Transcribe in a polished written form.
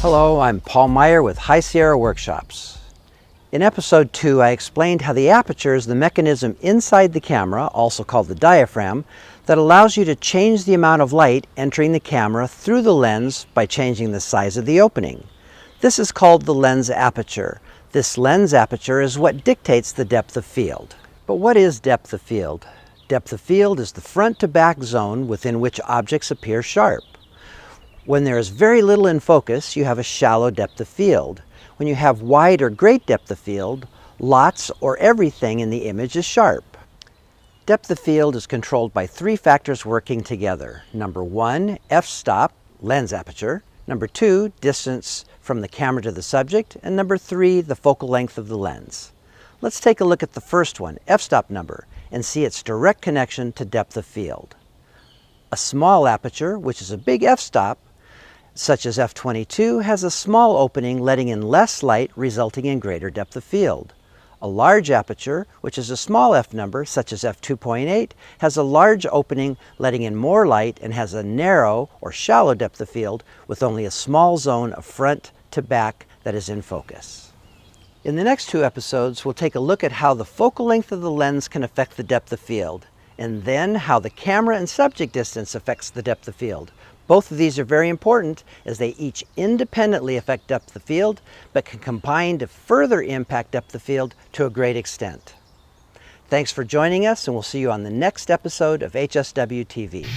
Hello, I'm Paul Meyer with High Sierra Workshops. In episode 2, I explained how the aperture is the mechanism inside the camera, also called the diaphragm, that allows you to change the amount of light entering the camera through the lens by changing the size of the opening. This is called the lens aperture. This lens aperture is what dictates the depth of field. But what is depth of field? Depth of field is the front to back zone within which objects appear sharp. When there is very little in focus, you have a shallow depth of field. When you have wide or great depth of field, lots or everything in the image is sharp. Depth of field is controlled by 3 factors working together. Number 1, f-stop, lens aperture. Number 2, distance from the camera to the subject. And number 3, the focal length of the lens. Let's take a look at the first one, f-stop number, and see its direct connection to depth of field. A small aperture, which is a big f-stop, such as f22, has a small opening letting in less light, resulting in greater depth of field. A large aperture, which is a small f number, such as f2.8, has a large opening letting in more light and has a narrow or shallow depth of field with only a small zone of front to back that is in focus. In the next 2 episodes, we'll take a look at how the focal length of the lens can affect the depth of field, and then how the camera and subject distance affects the depth of field. Both of these are very important as they each independently affect depth of field, but can combine to further impact depth of field to a great extent. Thanks for joining us, and we'll see you on the next episode of HSW.tv.